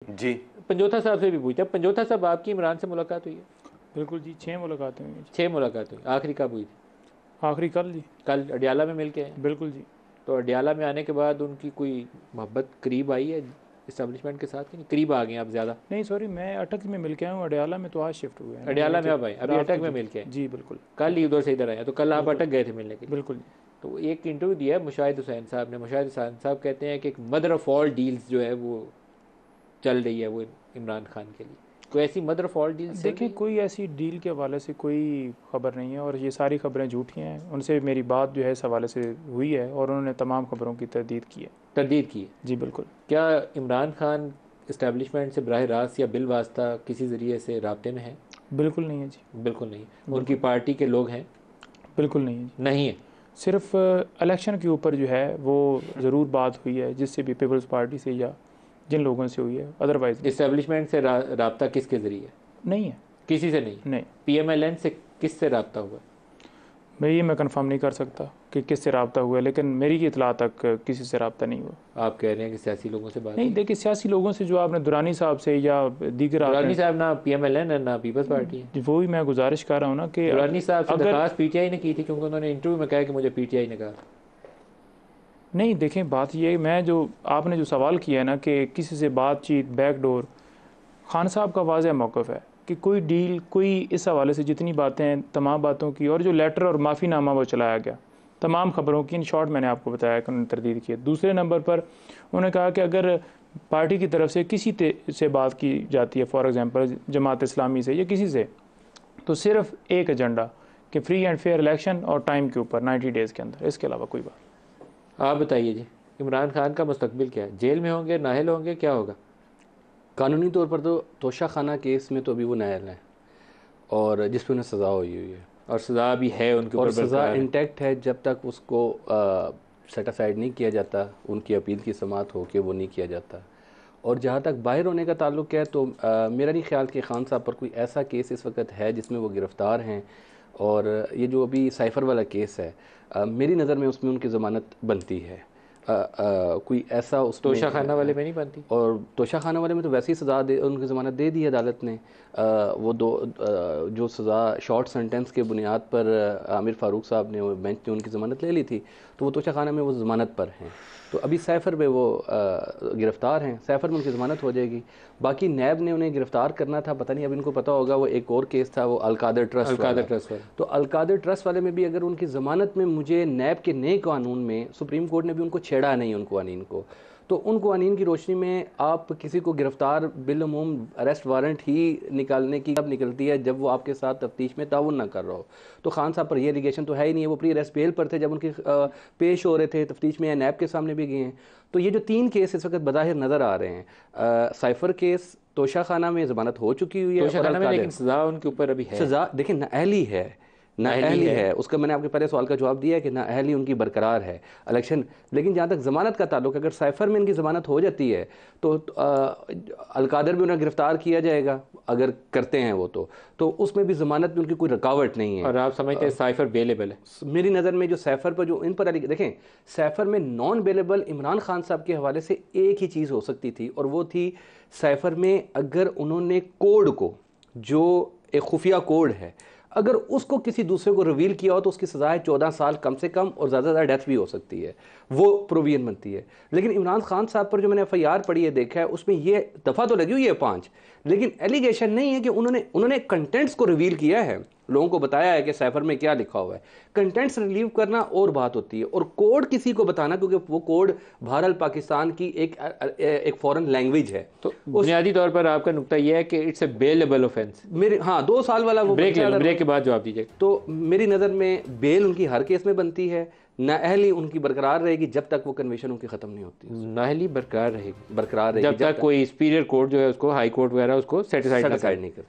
जी पंजोथा साहब से भी पूछते हैं। पंजोथा साहब, आपकी इमरान से मुलाकात हुई है? बिल्कुल जी, 6 मुलाकातें हुई हैं जी। 6 मुलाकात हुई, आखिरी कब हुई थी? आखिरी कल जी। कल अडियाला में मिल के आए? बिल्कुल जी। तो अडियाला में आने के बाद उनकी कोई मोहब्बत करीब आई है इस्टेब्लिशमेंट के साथ कि नहीं? करीब आ गए हैं आप ज़्यादा? नहीं सॉरी, मैं अटक में मिल के आया हूँ, अडियाला में तो आज शिफ्ट हुए हैं। अडियाला में अब आए, अभी अटक में मिल के आए? जी बिल्कुल। कल ही उधर से इधर आए, तो कल आप अटक गए थे मिलने के लिए? बिल्कुल जी। तो एक इंटरव्यू दिया है मुशाहिद हुसैन साहब ने। मुशाहिद हुसैन साहब कहते हैं कि एक मदर ऑफ ऑल डील्स जो है वो चल रही है वो इमरान खान के लिए। कोई ऐसी मदर ऑफ ऑल डील्स? देखिए, कोई ऐसी डील के हवाले से कोई ख़बर नहीं है और ये सारी खबरें झूठी हैं। उनसे मेरी बात जो है इस हवाले से हुई है और उन्होंने तमाम खबरों की तरदीद की है। तरदीद की है? जी बिल्कुल। क्या इमरान खान इस्टेब्लिशमेंट से बराह रास्त या बिल वास्ता किसी ज़रिए से राब्ते में है? बिल्कुल नहीं है जी। बिल्कुल नहीं। उनकी पार्टी के लोग हैं? बिल्कुल नहीं है जी। नहीं है। सिर्फ इलेक्शन के ऊपर जो है वो ज़रूर बात हुई है, जिससे भी पीपल्स पार्टी से या जिन लोगों से हुई है, अदरवाइज इस्टेब्लिशमेंट से राब्ता किसके ज़रिए? नहीं है। किसी से नहीं? नहीं। PMLN से किससे राब्ता हुआ? मैं कंफर्म नहीं कर सकता कि किससे रब्ता हुआ है, लेकिन मेरी इतला तक किसी से रब्ता नहीं हुआ। आप कह रहे हैं कि सियासी लोगों से बात नहीं, देखिए सियासी लोगों से जो आपने दुरानी साहब से या दीगर दुरानी साहब ना PMLN है ना पीपल्स पार्टी है। वो ही मैं गुजारिश कर रहा हूँ ना कि दुरानी साहब से दरखास्त PTI ने की थी, क्योंकि उन्होंने इंटरव्यू में कहा कि मुझे PTI ने कहा। नहीं देखें, बात ये मैं जो आपने जो सवाल किया है ना कि किसी से बातचीत बैकडोर, खान साहब का वाज़ह मौक़िफ़ है कि कोई डील, कोई इस हवाले से जितनी बातें हैं तमाम बातों की, और जो लेटर और माफ़ीनामा वो चलाया गया तमाम खबरों की, इन शॉर्ट मैंने आपको बताया कि उन्होंने तरदीद की है। दूसरे नंबर पर उन्होंने कहा कि अगर पार्टी की तरफ से किसी से बात की जाती है, फॉर एग्ज़ाम्पल जमात इस्लामी से या किसी से, तो सिर्फ एक एजेंडा कि फ्री एंड फेयर इलेक्शन और टाइम के ऊपर 90 डेज़ के अंदर, इसके अलावा कोई बात। आप बताइए जी, इमरान खान का मुस्तकबिल क्या है? जेल में होंगे, नाहल होंगे, क्या होगा? कानूनी तौर पर तो तोशा खाना केस में तो अभी वो नायल है और जिस पर उन्हें सज़ा हुई है, और सज़ा भी है उनके ऊपर, और सज़ा इंटैक्ट है जब तक उसको सेटिस्फाइड नहीं किया जाता, उनकी अपील की समाअत हो के वो नहीं किया जाता। और जहाँ तक बाहर होने का ताल्लुक़ है तो मेरा नहीं ख्याल कि खान साहब पर कोई ऐसा केस इस वक्त है जिसमें वो गिरफ़्तार हैं। और ये जो अभी साइफ़र वाला केस है, मेरी नज़र में उसमें उनकी ज़मानत बनती है। कोई ऐसा उस तोशा खाना वाले में नहीं बनती? और तोशा खाना वाले में तो वैसे ही सज़ा दे, उनकी ज़मानत दे दी अदालत ने। वो जो सज़ा शॉर्ट सेंटेंस के बुनियाद पर आमिर फ़ारूक साहब ने, बेंच ने उनकी ज़मानत ले ली थी, तो वो तोशा खाना में वो ज़मानत पर हैं। तो अभी साइफ़र में वो गिरफ़्तार हैं, साइफ़र में उनकी ज़मानत हो जाएगी। बाकी नैब ने उन्हें गिरफ़्तार करना था, पता नहीं अब इनको पता होगा, वो एक और केस था वो अलकादर ट्रस्ट वाला। तो अलकादर ट्रस्ट वाले में भी अगर उनकी ज़मानत में, मुझे नैब के नए कानून में सुप्रीम कोर्ट ने भी उनको छेड़ा नहीं, उनको अनीन को, तो उन कवानीन की रोशनी में आप किसी को गिरफ़्तार बिलअमूम अरेस्ट वारंट ही निकालने की कब निकलती है, जब वो आपके साथ तफ्तीश में ताउन ना कर रहा हो। तो खान साहब पर ये एलिगेशन तो है ही नहीं है, वो प्री अरेस्ट बेल पर थे जब उनके पेश हो रहे थे, तफ्तीश में नैब के सामने भी गए हैं। तो ये जो 3 केस इस वक्त बज़ाहिर नज़र आ रहे हैं, साइफ़र केस, तोशा खाना में ज़मानत हो चुकी हुई है, तोशा खाना में, लेकिन सज़ा उनके ऊपर अभी है। सज़ा देखिए नाअहली है, नाअहली है, उसका मैंने आपके पहले सवाल का जवाब दिया है कि नाअहली उनकी बरकरार है इलेक्शन। लेकिन जहाँ तक ज़मानत का ताल्लुक, अगर साइफ़र में इनकी ज़मानत हो जाती है तो अलकादर भी उन्हें गिरफ़्तार किया जाएगा अगर करते हैं वो, तो उसमें भी ज़मानत में उनकी कोई रुकावट नहीं है। और आप समझते हैं साइफ़र बेलेबल है? मेरी नज़र में जो साइफ़र पर जो इन पर देखें, साइफ़र में नॉन बेलेबल इमरान खान साहब के हवाले से एक ही चीज़ हो सकती थी, और वो थी साइफ़र में अगर उन्होंने कोड को, जो एक खुफिया कोड है, अगर उसको किसी दूसरे को रिवील किया हो तो उसकी सज़ा है 14 साल कम से कम, और ज़्यादा से ज़्यादा डेथ भी हो सकती है, वो प्रोविजन बनती है। लेकिन इमरान खान साहब पर जो मैंने FIR पढ़ी है, देखा है, उसमें ये दफ़ा तो लगी हुई है 5, लेकिन एलिगेशन नहीं है कि उन्होंने कंटेंट्स को रिवील किया है, लोगों को बताया है कि साइफ़र में क्या लिखा हुआ है। कंटेंट्स रिलीव करना और बात होती है, और कोड किसी को बताना, क्योंकि वो कोड भारत पाकिस्तान की एक फॉरेन लैंग्वेज है। तो बुनियादी तौर पर आपका नुक्ता यह है कि इट्स ए बेलेबल ऑफेंस। मेरे 2 साल वाला वो ब्रेक के बाद जवाब दीजिए। तो मेरी नज़र में बेल उनकी हर केस में बनती है, नाअहली उनकी बरकरार रहेगी जब तक वो कन्वेंशन उनकी ख़त्म नहीं होती। नाअहली बरकरार रहेगी जब तक कोई सुपीरियर कोर्ट जो है उसको, हाई कोर्ट वगैरह उसको सेटिस्फाइड नहीं करती।